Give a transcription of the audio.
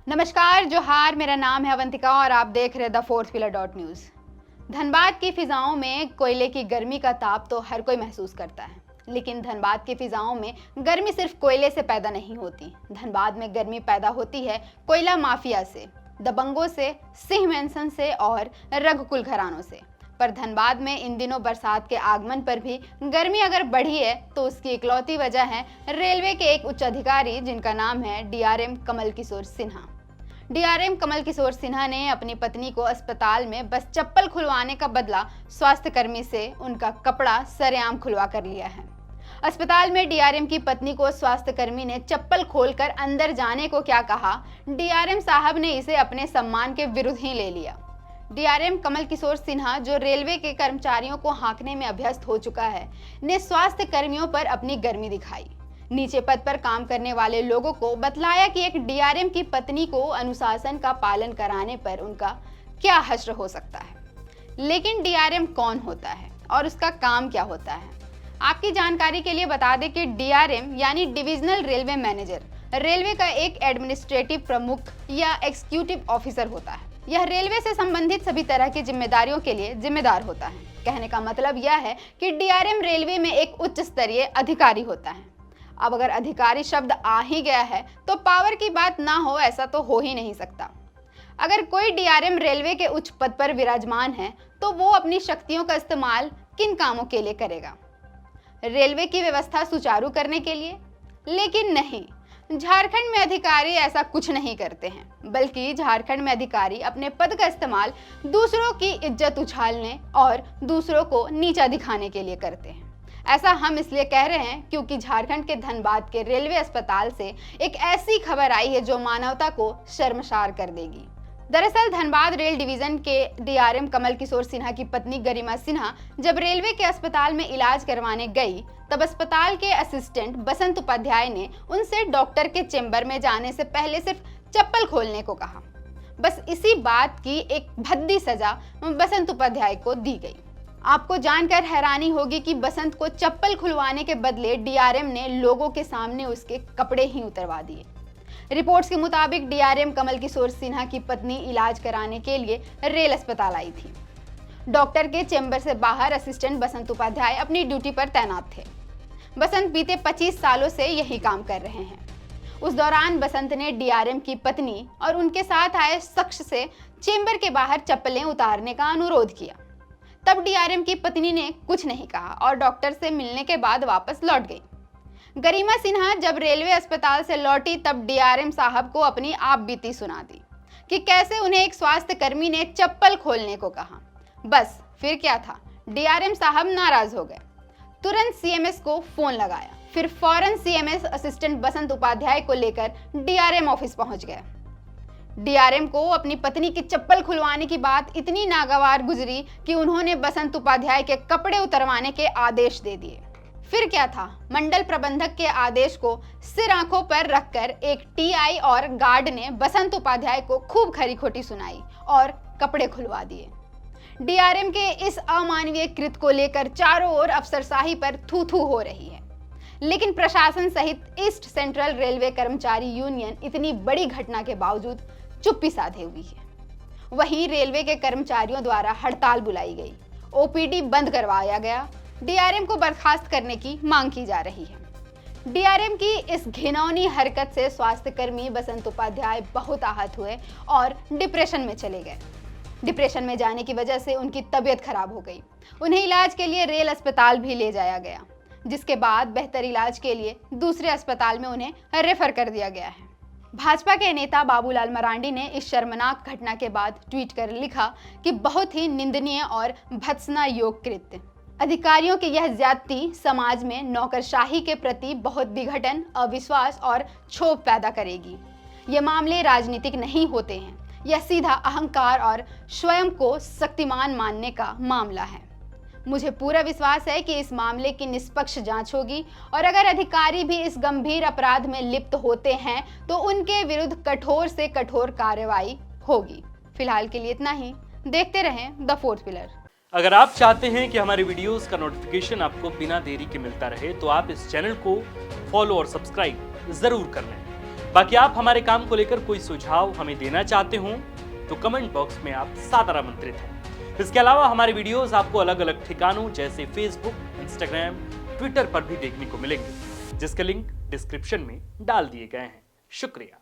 नमस्कार, जोहार। मेरा नाम है अवंतिका और आप देख रहे the fourth pillar dot news. Dhanbad की फिजाओं में कोयले की गर्मी का ताप तो हर कोई महसूस करता है, लेकिन धनबाद की फिजाओं में गर्मी सिर्फ कोयले से पैदा नहीं होती। धनबाद में गर्मी पैदा होती है कोयला माफिया से, दबंगों से, सिंह मेंसन से और रघुकुल घरानों से। पर धनबाद में इन दिनों बरसात के आगमन पर भी गर्मी अगर बढ़ी है तो उसकी इकलौती वजह है रेलवे के एक उच्च अधिकारी जिनका नाम है डीआरएम कमल किशोर सिन्हा। डीआरएम कमल किशोर सिन्हा ने अपनी पत्नी को अस्पताल में बस चप्पल खुलवाने का बदला स्वास्थ्य कर्मी से उनका कपड़ा सरेआम खुलवा कर लिया है। अस्पताल में डीआरएम की पत्नी को स्वास्थ्य कर्मी ने चप्पल खोलकर अंदर जाने को क्या कहा, डीआरएम साहब ने इसे अपने सम्मान के विरुद्ध ही ले लिया। डीआरएम कमल किशोर सिन्हा, जो रेलवे के कर्मचारियों को हाँकने में अभ्यस्त हो चुका है, ने स्वास्थ्य कर्मियों पर अपनी गर्मी दिखाई। नीचे पद पर काम करने वाले लोगों को बतलाया कि एक डीआरएम की पत्नी को अनुशासन का पालन कराने पर उनका क्या हश्र हो सकता है। लेकिन डीआरएम कौन होता है और उसका काम क्या होता है? आपकी जानकारी के लिए बता दें कि डीआरएम यानी डिविजनल रेलवे मैनेजर रेलवे का एक एडमिनिस्ट्रेटिव प्रमुख या एग्जीक्यूटिव ऑफिसर होता है। यह रेलवे से संबंधित सभी तरह की जिम्मेदारियों के लिए जिम्मेदार होता है। कहने का मतलब यह है कि डीआरएम रेलवे में एक उच्च स्तरीय अधिकारी होता है। अब अगर अधिकारी शब्द आ ही गया है तो पावर की बात ना हो ऐसा तो हो ही नहीं सकता। अगर कोई डीआरएम रेलवे के उच्च पद पर विराजमान है तो वो अपनी शक्तियों का इस्तेमाल किन कामों के लिए करेगा? रेलवे की व्यवस्था सुचारू करने के लिए? लेकिन नहीं, झारखंड में अधिकारी ऐसा कुछ नहीं करते हैं, बल्कि झारखंड में अधिकारी अपने पद का इस्तेमाल दूसरों की इज्जत उछालने और दूसरों को नीचा दिखाने के लिए करते हैं। ऐसा हम इसलिए कह रहे हैं क्योंकि झारखंड के धनबाद के रेलवे अस्पताल से एक ऐसी खबर आई है जो मानवता को शर्मसार कर देगी। दरअसल धनबाद रेल डिवीजन के डीआरएम कमल किशोर सिन्हा की पत्नी गरिमा सिन्हा जब रेलवे के अस्पताल में इलाज करवाने गई, तब अस्पताल के असिस्टेंट बसंत उपाध्याय ने उनसे डॉक्टर के चेंबर में जाने से पहले सिर्फ चप्पल खोलने को कहा। बस इसी बात की एक भद्दी सजा बसंत उपाध्याय को दी गई। आपको जानकर हैरानी होगी कि बसंत को चप्पल खुलवाने के बदले डीआरएम ने लोगों के सामने उसके कपड़े ही उतरवा दिए। रिपोर्ट्स के मुताबिक डीआरएम कमल किशोर सिन्हा की पत्नी इलाज कराने के लिए रेल अस्पताल आई थी। डॉक्टर के चेंबर से बाहर असिस्टेंट बसंत उपाध्याय अपनी ड्यूटी पर तैनात थे। बसंत बीते 25 सालों से यही काम कर रहे हैं। उस दौरान बसंत ने डीआरएम की पत्नी और उनके साथ आए शख्स से चेंबर के बाहर चप्पलें उतारने का अनुरोध किया। तब डीआरएम की पत्नी ने कुछ नहीं कहा और डॉक्टर से मिलने के बाद वापस लौट गई। गरिमा सिन्हा जब रेलवे अस्पताल से लौटी तब डीआरएम साहब को अपनी आप बीती सुना दी कि कैसे उन्हें एक स्वास्थ्य कर्मी ने चप्पल खोलने को कहा। बस फिर क्या था, डीआरएम साहब नाराज हो गए। तुरंत सीएमएस को फोन लगाया, फिर फौरन सीएमएस असिस्टेंट बसंत उपाध्याय को लेकर डीआरएम ऑफिस पहुंच गए। डीआरएम को अपनी पत्नी की चप्पल खुलवाने की बात इतनी नागवार गुजरी कि उन्होंने बसंत उपाध्याय के कपड़े उतरवाने के आदेश दे दिए। फिर क्या था, मंडल प्रबंधक के आदेश को सिर आंखों पर रखकर एक टीआई और गार्ड ने बसंत उपाध्याय को खूब खरी खोटी सुनाई और कपड़े खुलवा दिए। डीआरएम के इस अमानवीय कृत्य को लेकर चारों ओर अफसरशाही पर थू थू हो रही है, लेकिन प्रशासन सहित ईस्ट सेंट्रल रेलवे कर्मचारी यूनियन इतनी बड़ी घटना के बावजूद चुप्पी साधे हुई है। वहीं रेलवे के कर्मचारियों द्वारा हड़ताल बुलाई गई, ओपीडी बंद करवाया गया, डीआरएम को बर्खास्त करने की मांग की जा रही है। डीआरएम की इस घिनौनी हरकत से स्वास्थ्य कर्मी बसंत उपाध्याय बहुत आहत हुए और डिप्रेशन में चले गए। डिप्रेशन में जाने की वजह से उनकी तबीयत खराब हो गई। उन्हें इलाज के लिए रेल अस्पताल भी ले जाया गया, जिसके बाद बेहतर इलाज के लिए दूसरे अस्पताल में उन्हें रेफर कर दिया गया है। भाजपा के नेता बाबूलाल मरांडी ने इस शर्मनाक घटना के बाद ट्वीट कर लिखा कि बहुत ही निंदनीय और भत्सना योग कृत्य। अधिकारियों की यह ज्यादती समाज में नौकरशाही के प्रति बहुत विघटन, अविश्वास और क्षोभ पैदा करेगी। ये मामले राजनीतिक नहीं होते हैं, यह सीधा अहंकार और स्वयं को शक्तिमान मानने का मामला है। मुझे पूरा विश्वास है कि इस मामले की निष्पक्ष जांच होगी और अगर अधिकारी भी इस गंभीर अपराध में लिप्त होते हैं तो उनके विरुद्ध कठोर से कठोर कार्रवाई होगी। फिलहाल के लिए इतना ही। देखते रहें द फोर्थ पिलर। अगर आप चाहते हैं कि हमारे वीडियोस का नोटिफिकेशन आपको बिना देरी के मिलता रहे तो आप इस चैनल को फॉलो और सब्सक्राइब जरूर कर लें बाकी आप हमारे काम को लेकर कोई सुझाव हमें देना चाहते हो तो कमेंट बॉक्स में आप सादर आमंत्रित हैं। इसके अलावा हमारे वीडियोस आपको अलग अलग ठिकानों जैसे फेसबुक, इंस्टाग्राम, ट्विटर पर भी देखने को मिलेंगे, जिसके लिंक डिस्क्रिप्शन में डाल दिए गए हैं। शुक्रिया।